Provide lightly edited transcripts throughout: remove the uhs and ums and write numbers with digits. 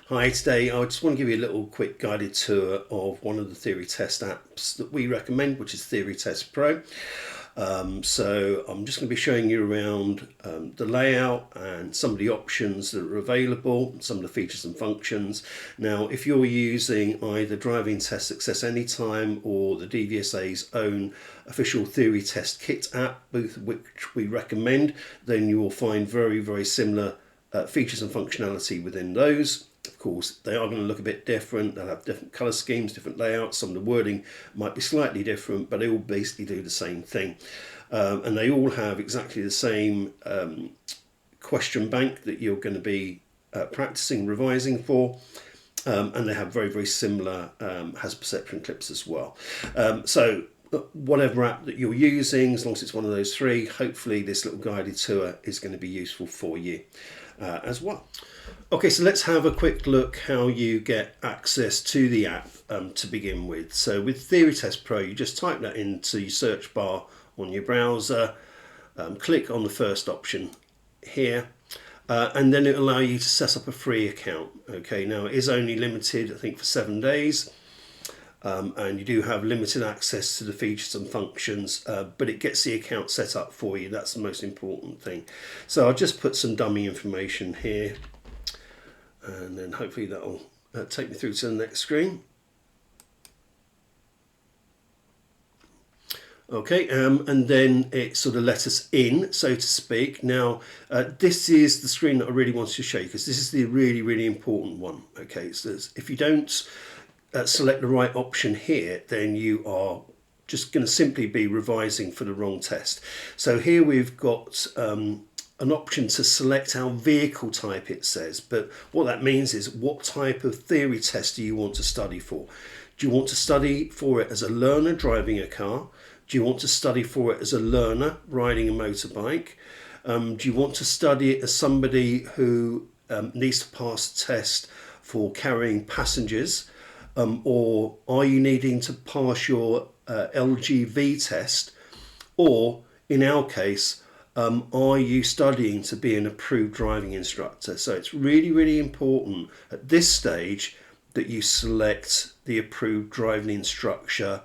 Hi, today I just want to give you a little quick guided tour of one of the theory test apps that we recommend, which is Theory Test Pro. So I'm just going to be showing you around the layout and some of the options that are available, some of the features and functions. Now, if you're using either Driving Test Success Anytime or the DVSA's own official Theory Test Kit app, both of which we recommend, then you will find very, very similar features and functionality within those. Of course, they are going to look a bit different. They'll have different colour schemes, different layouts. Some of the wording might be slightly different, but they all basically do the same thing. And they all have exactly the same question bank that you're going to be practicing, revising for. And they have very, very similar hazard perception clips as well. So whatever app that you're using, as long as it's one of those three, hopefully this little guided tour is going to be useful for you as well. Okay, so let's have a quick look how you get access to the app to begin with. So with Theory Test Pro, you just type that into your search bar on your browser, click on the first option here, and then it'll allow you to set up a free account. Okay, now it is only limited, I think, for 7 days. And you do have limited access to the features and functions, but it gets the account set up for you. That's the most important thing. So I'll just put some dummy information here, and then hopefully that'll take me through to the next screen. Okay, and then it sort of let us in, so to speak. Now, this is the screen that I really wanted to show you, because this is the really, really important one. Okay, so if you don't select the right option here, then you are just going to simply be revising for the wrong test. So here we've got an option to select our vehicle type, it says, but what that means is what type of theory test do you want to study for? Do you want to study for it as a learner driving a car? Do you want to study for it as a learner riding a motorbike? Do you want to study it as somebody who needs to pass a test for carrying passengers? Or are you needing to pass your LGV test? Or in our case, are you studying to be an approved driving instructor? So it's really, really important at this stage that you select the approved driving instructor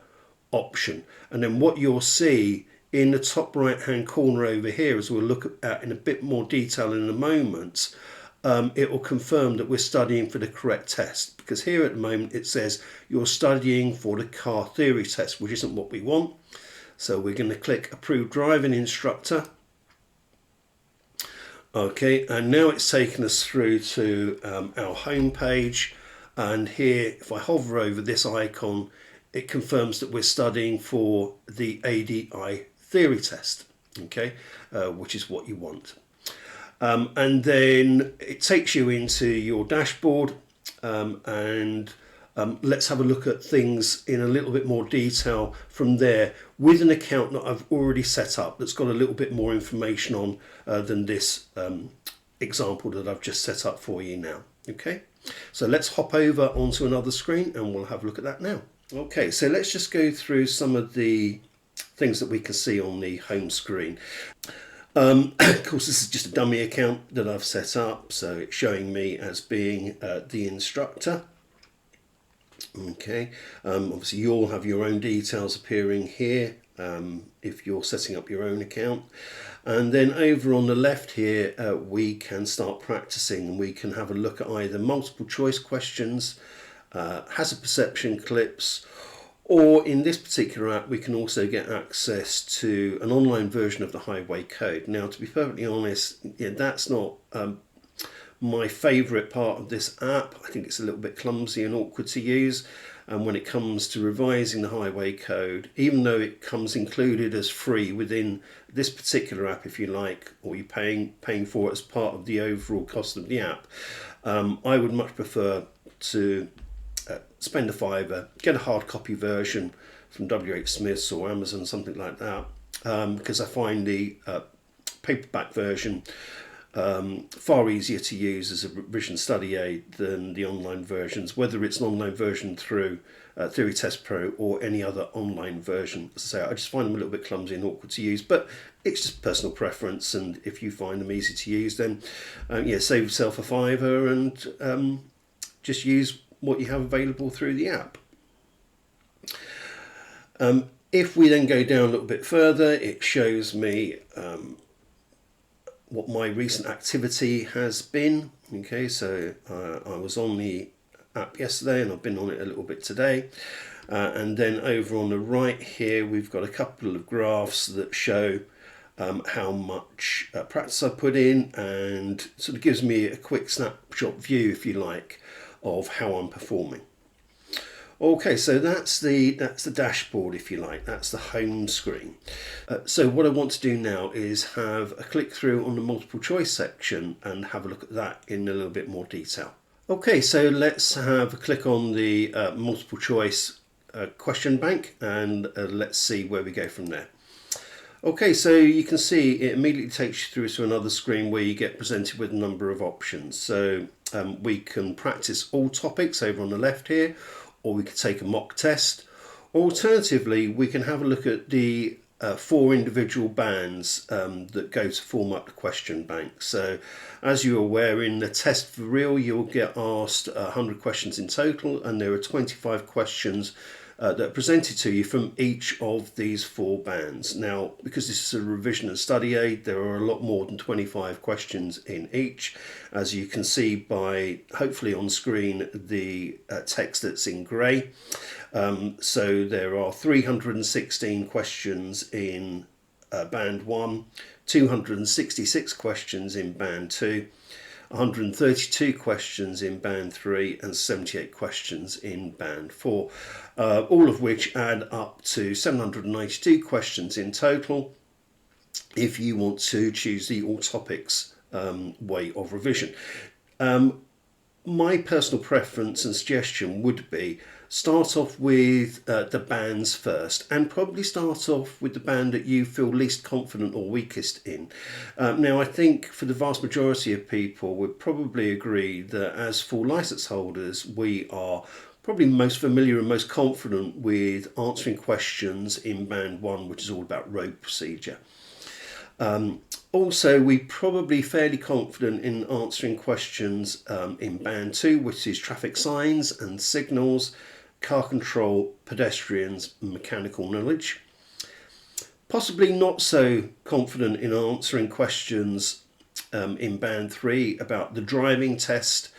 option. And then what you'll see in the top right hand corner over here, as we'll look at in a bit more detail in a moment, it will confirm that we're studying for the correct test, because here at the moment it says you're studying for the car theory test, which isn't what we want. So we're going to click approved driving instructor. Okay, and now it's taken us through to our home page, and here if I hover over this icon, it confirms that we're studying for the ADI theory test, okay, which is what you want. And then it takes you into your dashboard, and let's have a look at things in a little bit more detail from there with an account that I've already set up that's got a little bit more information on than this example that I've just set up for you now. Okay, so let's hop over onto another screen and we'll have a look at that now. Okay, so let's just go through some of the things that we can see on the home screen. Of course, this is just a dummy account that I've set up, so it's showing me as being the instructor. Okay, obviously you all have your own details appearing here if you're setting up your own account. And then over on the left here, we can start practicing, and we can have a look at either multiple choice questions, hazard perception clips, or in this particular app, we can also get access to an online version of the highway code. Now, to be perfectly honest, that's not my favourite part of this app. I think it's a little bit clumsy and awkward to use. And when it comes to revising the highway code, even though it comes included as free within this particular app, if you like, or you're paying for it as part of the overall cost of the app, I would much prefer to spend a £5, get a hard copy version from WH Smith's or Amazon, something like that, because I find the paperback version far easier to use as a revision study aid than the online versions, whether it's an online version through Theory Test Pro or any other online version. As I say, I just find them a little bit clumsy and awkward to use, but it's just personal preference, and if you find them easy to use, then save yourself a £5 and just use what you have available through the app. If we then go down a little bit further, it shows me what my recent activity has been. Okay, so I was on the app yesterday and I've been on it a little bit today. And then over on the right here, we've got a couple of graphs that show how much practice I put in, and sort of gives me a quick snapshot view, if you like, of how I'm performing. Okay, so that's the dashboard, if you like. That's the home screen. So what I want to do now is have a click through on the multiple choice section and have a look at that in a little bit more detail. Okay, so let's have a click on the multiple choice question bank, and let's see where we go from there. Okay, so you can see it immediately takes you through to another screen where you get presented with a number of options. So we can practice all topics over on the left here, or we could take a mock test. Alternatively, we can have a look at the 4 individual bands that go to form up the question bank. So as you're aware, in the test for real, you'll get asked 100 questions in total, and there are 25 questions that are presented to you from each of these 4 bands. Now, because this is a revision and study aid, there are a lot more than 25 questions in each, as you can see by, hopefully on screen, the text that's in grey. So there are 316 questions in band 1, 266 questions in band 2, 132 questions in band 3 and 78 questions in band 4, all of which add up to 792 questions in total if you want to choose the all topics way of revision. My personal preference and suggestion would be start off with the bands first, and probably start off with the band that you feel least confident or weakest in. Now, I think for the vast majority of people would probably agree that as full licence holders, we are probably most familiar and most confident with answering questions in band 1, which is all about road procedure. Also, we're probably fairly confident in answering questions in band 2, which is traffic signs and signals, car control, pedestrians, and mechanical knowledge. Possibly not so confident in answering questions in band 3 about the driving test,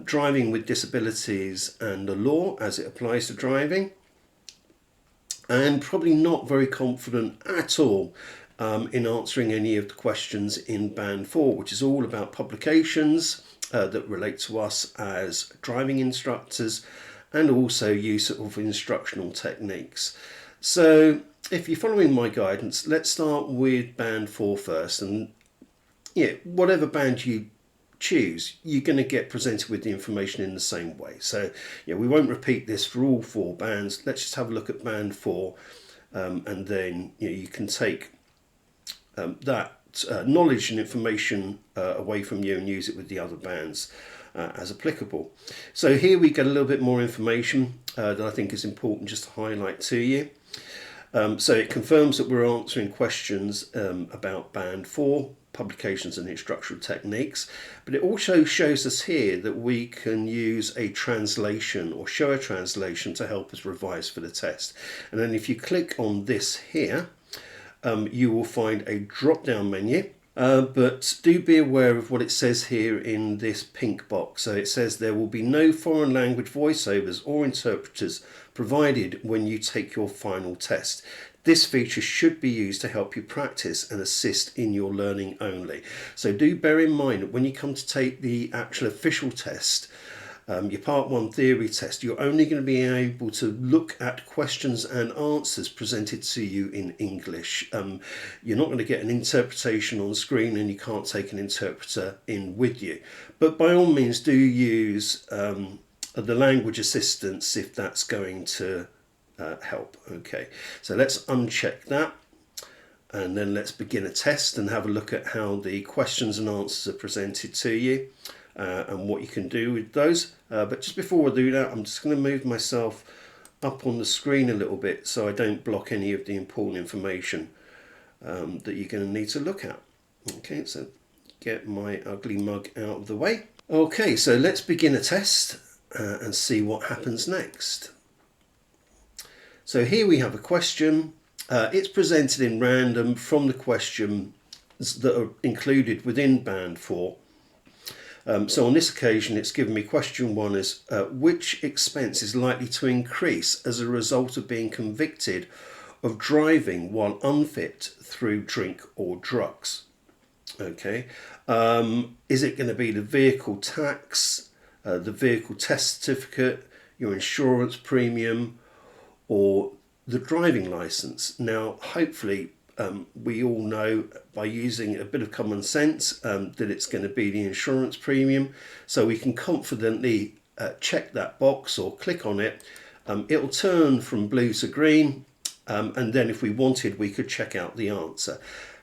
driving with disabilities and the law as it applies to driving. And probably not very confident at all in answering any of the questions in band 4, which is all about publications that relate to us as driving instructors, and also use of instructional techniques. So if you're following my guidance, let's start with band 4 first, and whatever band you choose, you're going to get presented with the information in the same way. So we won't repeat this for all 4 bands. Let's just have a look at band 4, and then you can take that knowledge and information away from you and use it with the other bands as applicable. So here we get a little bit more information that I think is important just to highlight to you. So it confirms that we're answering questions about band 4, publications and instructional techniques, but it also shows us here that we can use a translation or show a translation to help us revise for the test. And then if you click on this here, you will find a drop-down menu, but do be aware of what it says here in this pink box. So it says there will be no foreign language voiceovers or interpreters provided when you take your final test. This feature should be used to help you practice and assist in your learning only. So do bear in mind that when you come to take the actual official test, your part 1 theory test, you're only going to be able to look at questions and answers presented to you in English. You're not going to get an interpretation on screen, and you can't take an interpreter in with you. But by all means, do use the language assistance if that's going to help. Okay, so let's uncheck that, and then let's begin a test and have a look at how the questions and answers are presented to you. And what you can do with those. But just before I do that, I'm just going to move myself up on the screen a little bit so I don't block any of the important information that you're going to need to look at. Okay, so get my ugly mug out of the way. Okay, so let's begin a test. and see what happens next. So here we have a question. It's presented in random from the questions that are included within Band 4. So on this occasion, it's given me question 1 is, which expense is likely to increase as a result of being convicted of driving while unfit through drink or drugs? Okay, is it going to be the vehicle tax, the vehicle test certificate, your insurance premium, or the driving license? Now, hopefully, we all know by using a bit of common sense that it's going to be the insurance premium, so we can confidently check that box or click on it. It'll turn from blue to green, and then if we wanted, we could check out the answer.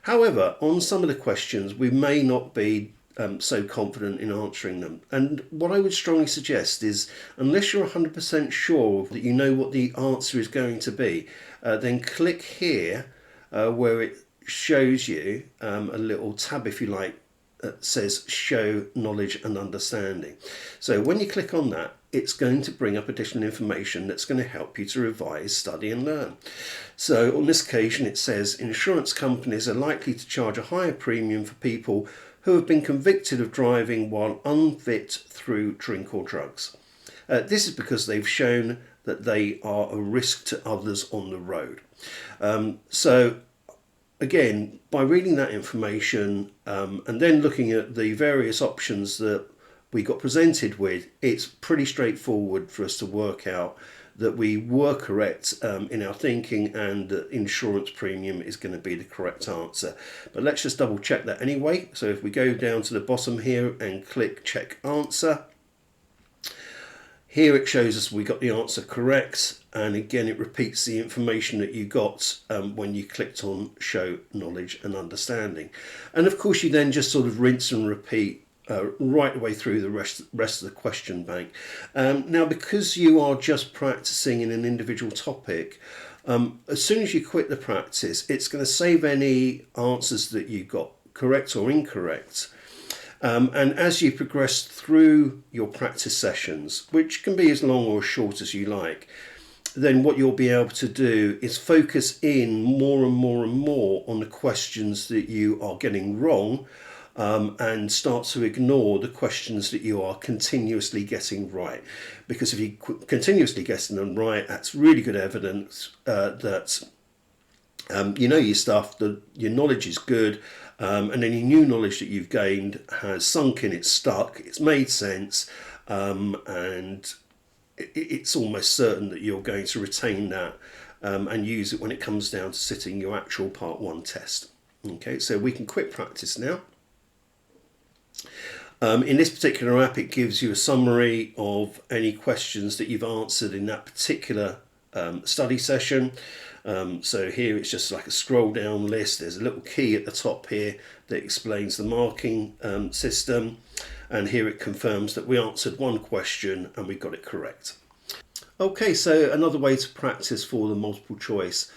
However, on some of the questions, we may not be so confident in answering them. And what I would strongly suggest is, unless you're 100% sure that you know what the answer is going to be, then click here where it shows you a little tab, if you like, that says show knowledge and understanding. So when you click on that, it's going to bring up additional information that's going to help you to revise, study and learn. So on this occasion, it says insurance companies are likely to charge a higher premium for people who have been convicted of driving while unfit through drink or drugs. This is because they've shown that they are a risk to others on the road. So again, by reading that information and then looking at the various options that we got presented with, it's pretty straightforward for us to work out that we were correct in our thinking and that insurance premium is going to be the correct answer. But let's just double check that anyway. So if we go down to the bottom here and click check answer, here it shows us we got the answer correct, and again it repeats the information that you got when you clicked on show knowledge and understanding. And of course you then just sort of rinse and repeat right the way through the rest of the question bank. Now, because you are just practicing in an individual topic, as soon as you quit the practice, it's going to save any answers that you got correct or incorrect. And as you progress through your practice sessions, which can be as long or as short as you like, then what you'll be able to do is focus in more and more and more on the questions that you are getting wrong, and start to ignore the questions that you are continuously getting right. Because if you continuously getting them right, that's really good evidence that you know your stuff, that your knowledge is good, and any new knowledge that you've gained has sunk in, it's stuck, it's made sense, and it's almost certain that you're going to retain that and use it when it comes down to sitting your actual Part 1 test. Okay, so we can quit practice now. In this particular app, it gives you a summary of any questions that you've answered in that particular study session. So here it's just like a scroll down list. There's a little key at the top here that explains the marking system, and here it confirms that we answered one question and we got it correct. Okay, so another way to practice for the multiple choice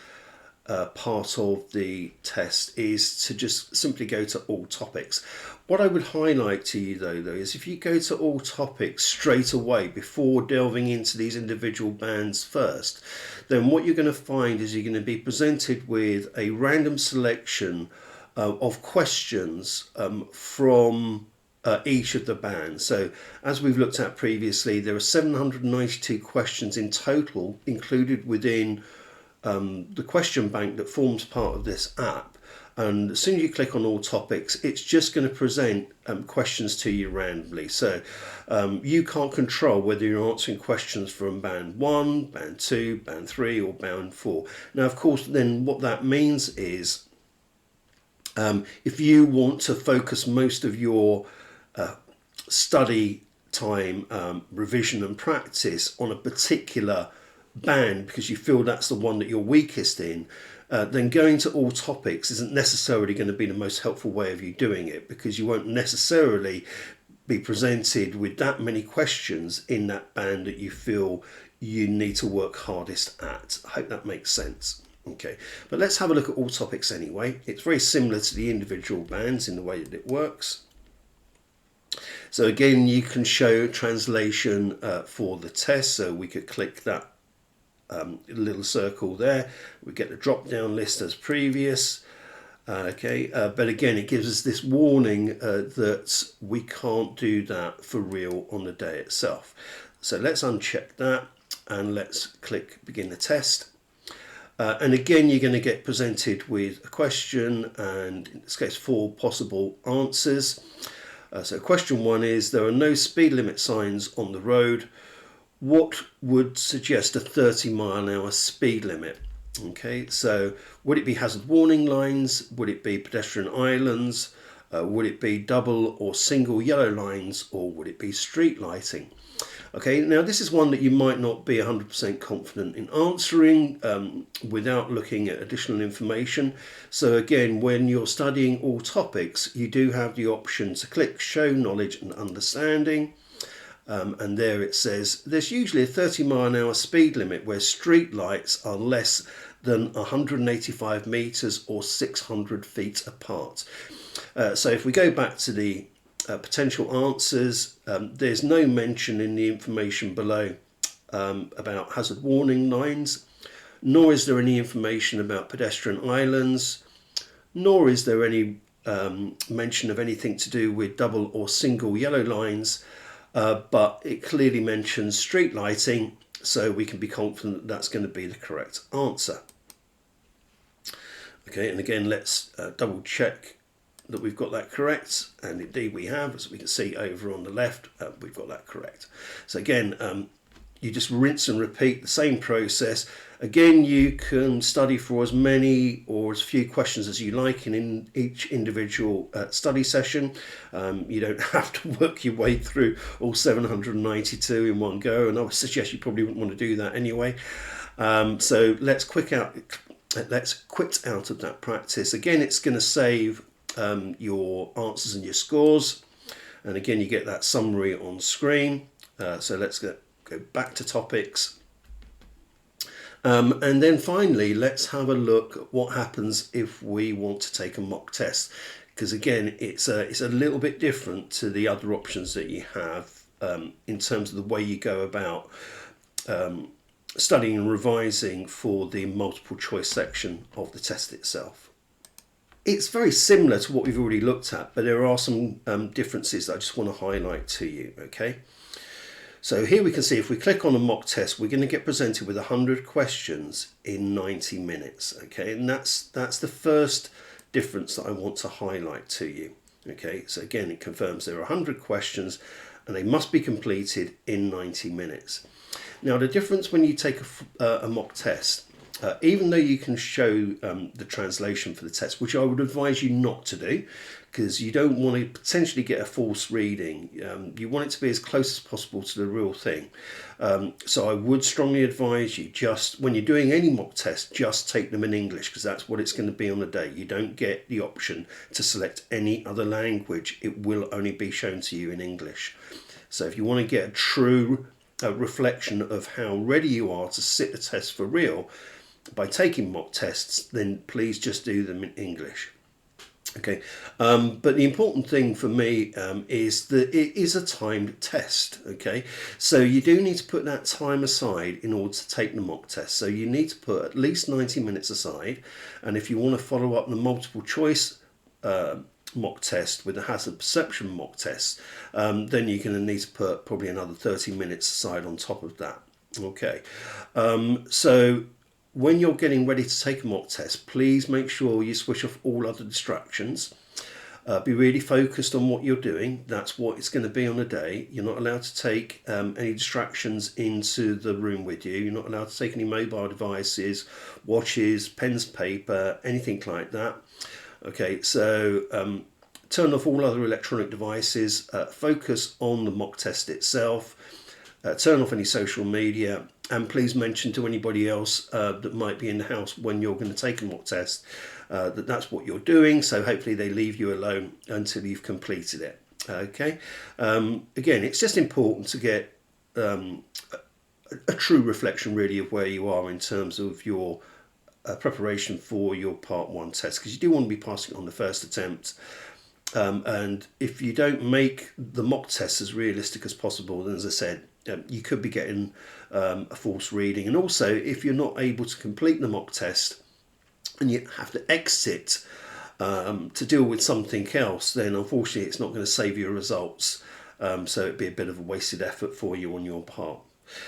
part of the test is to just simply go to all topics. What I would highlight to you though is if you go to all topics straight away before delving into these individual bands first, then what you're going to find is you're going to be presented with a random selection of questions from each of the bands. So as we've looked at previously, there are 792 questions in total included within the question bank that forms part of this app. And as soon as you click on all topics, it's just going to present questions to you randomly. So you can't control whether you're answering questions from band 1, band 2, band 3 or band 4. Now, of course, then what that means is if you want to focus most of your study time, revision and practice on a particular band because you feel that's the one that you're weakest in, then going to all topics isn't necessarily going to be the most helpful way of you doing it, because you won't necessarily be presented with that many questions in that band that you feel you need to work hardest at. I hope that makes sense. Okay, but let's have a look at all topics anyway. It's very similar to the individual bands in the way that it works. So again, you can show translation for the test. So we could click that little circle there. We get the drop down list as previous. But again, it gives us this warning that we can't do that for real on the day itself. So let's uncheck that and let's click begin the test. And again, you're going to get presented with a question, and in this case 4 possible answers. So question 1 is, there are no speed limit signs on the road. What would suggest a 30-mile-an-hour speed limit? Okay, so would it be hazard warning lines? Would it be pedestrian islands? Would it be double or single yellow lines? Or would it be street lighting? Okay, now this is one that you might not be 100% confident in answering without looking at additional information. So again, when you're studying all topics, you do have the option to click Show Knowledge and Understanding. And there it says, there's usually a 30-mile-an-hour speed limit where street lights are less than 185 metres or 600 feet apart. So if we go back to the potential answers, there's no mention in the information below about hazard warning lines, nor is there any information about pedestrian islands, nor is there any mention of anything to do with double or single yellow lines. But it clearly mentions street lighting, so we can be confident that that's going to be the correct answer. Okay, and again, let's double check that we've got that correct, and indeed we have. As we can see over on the left, we've got that correct. So again, you just rinse and repeat the same process. Again, you can study for as many or as few questions as you like in each individual study session. You don't have to work your way through all 792 in one go, and I would suggest you probably wouldn't want to do that anyway. So let's quit out of that practice. Again, it's going to save your answers and your scores, and again you get that summary on screen. So let's go back to topics. And then finally, let's have a look at what happens if we want to take a mock test, because again, it's a little bit different to the other options that you have in terms of the way you go about studying and revising for the multiple choice section of the test itself. It's very similar to what we've already looked at, but there are some differences that I just want to highlight to you. Okay. So here we can see if we click on a mock test, we're going to get presented with 100 questions in 90 minutes. Okay, and that's the first difference that I want to highlight to you. Okay, so again, it confirms there are 100 questions and they must be completed in 90 minutes. Now, the difference when you take a mock test, even though you can show the translation for the test, which I would advise you not to do, because you don't want to potentially get a false reading. You want it to be as close as possible to the real thing. So I would strongly advise you, just when you're doing any mock test, just take them in English, because that's what it's going to be on the day. You don't get the option to select any other language. It will only be shown to you in English. So if you want to get a true reflection of how ready you are to sit the test for real by taking mock tests, then please just do them in English. Okay, but the important thing for me is that it is a timed test. Okay, so you do need to put that time aside in order to take the mock test. So you need to put at least 90 minutes aside, and if you want to follow up the multiple choice mock test with the hazard perception mock test, then you're going to need to put probably another 30 minutes aside on top of that. Okay, so when you're getting ready to take a mock test, please make sure you switch off all other distractions. Be really focused on what you're doing. That's what it's going to be on a day. You're not allowed to take any distractions into the room with you. You're not allowed to take any mobile devices, watches, pens, paper, anything like that. Okay, so turn off all other electronic devices. Focus on the mock test itself. Turn off any social media, and please mention to anybody else that might be in the house when you're going to take a mock test that that's what you're doing, so hopefully they leave you alone until you've completed it. Okay, again, it's just important to get a true reflection really of where you are in terms of your preparation for your part 1 test, because you do want to be passing on the first attempt. And if you don't make the mock test as realistic as possible, then as I said, you could be getting a false reading. And also, if you're not able to complete the mock test and you have to exit to deal with something else, then unfortunately it's not going to save your results. So it'd be a bit of a wasted effort for you on your part.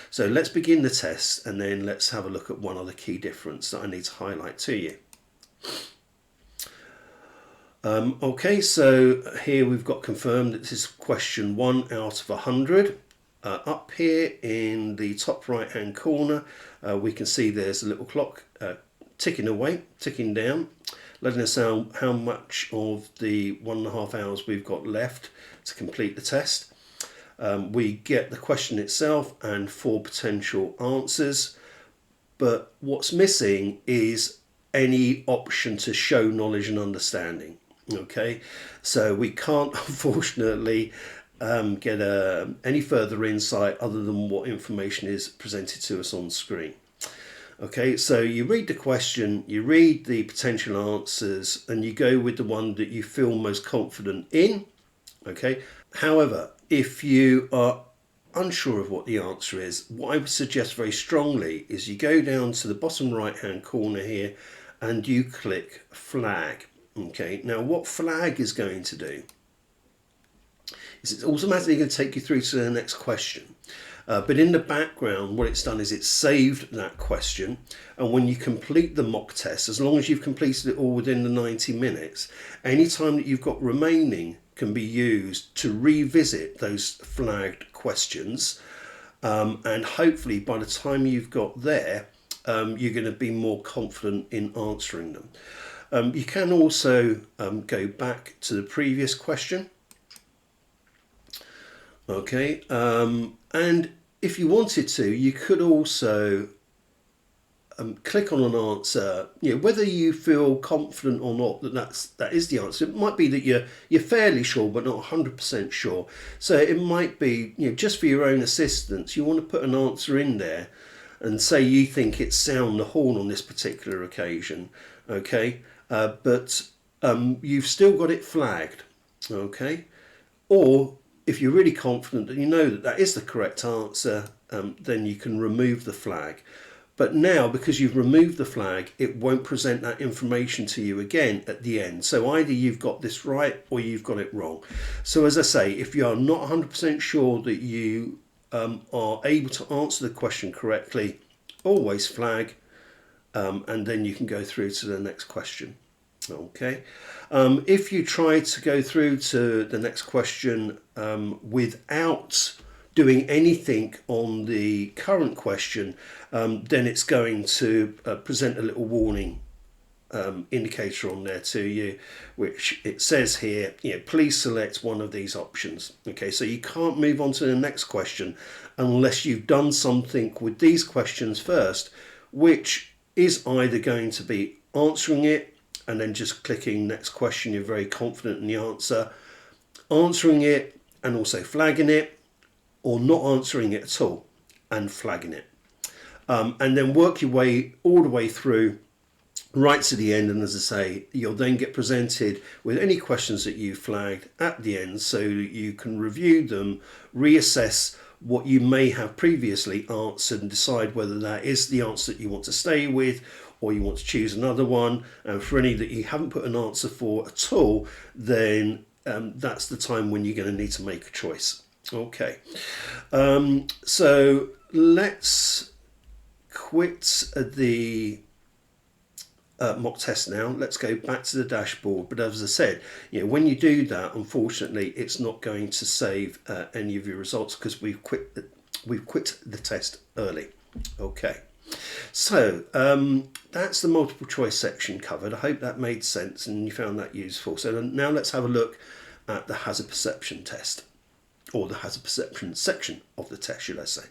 So let's begin the test, and then let's have a look at one other key difference that I need to highlight to you. Okay, so here we've got confirmed that this is question 1 out of 100. Up here in the top right hand corner, we can see there's a little clock ticking away, ticking down, letting us know how much of the 1.5 hours we've got left to complete the test. We get the question itself and 4 potential answers, but what's missing is any option to show knowledge and understanding. Okay, so we can't unfortunately get any further insight other than what information is presented to us on screen. Okay, so you read the question, you read the potential answers, and you go with the one that you feel most confident in. Okay, however, if you are unsure of what the answer is, what I would suggest very strongly is you go down to the bottom right hand corner here and you click flag. Okay, now what flag is going to do is it's automatically going to take you through to the next question. But in the background, what it's done is it's saved that question, and when you complete the mock test, as long as you've completed it all within the 90 minutes, any time that you've got remaining can be used to revisit those flagged questions, and hopefully by the time you've got there, you're going to be more confident in answering them. You can also go back to the previous question. Okay, and if you wanted to, you could also click on an answer, whether you feel confident or not that is the answer. It might be that you're fairly sure but not 100% sure. So it might be, just for your own assistance, you want to put an answer in there and say you think it's sound the horn on this particular occasion. Okay, but you've still got it flagged. Okay, or if you're really confident that you know that is the correct answer, then you can remove the flag. But now, because you've removed the flag, it won't present that information to you again at the end. So either you've got this right or you've got it wrong. So as I say, if you are not 100% sure that you are able to answer the question correctly, always flag, and then you can go through to the next question. Okay, if you try to go through to the next question without doing anything on the current question, then it's going to present a little warning indicator on there to you, which it says here, please select one of these options. Okay, so you can't move on to the next question unless you've done something with these questions first, which is either going to be answering it and then just clicking next question, you're very confident in the answer, answering it and also flagging it, or not answering it at all and flagging it. And then work your way all the way through right to the end, and as I say, you'll then get presented with any questions that you flagged at the end, so you can review them, reassess what you may have previously answered and decide whether that is the answer that you want to stay with or you want to choose another one. And for any that you haven't put an answer for at all, then that's the time when you're going to need to make a choice. Okay, so let's quit the mock test now. Let's go back to the dashboard. But as I said, when you do that, unfortunately, it's not going to save any of your results because we've quit the test early. Okay, so that's the multiple choice section covered. I hope that made sense and you found that useful. So now let's have a look at the hazard perception test, or the hazard perception section of the test, should I say.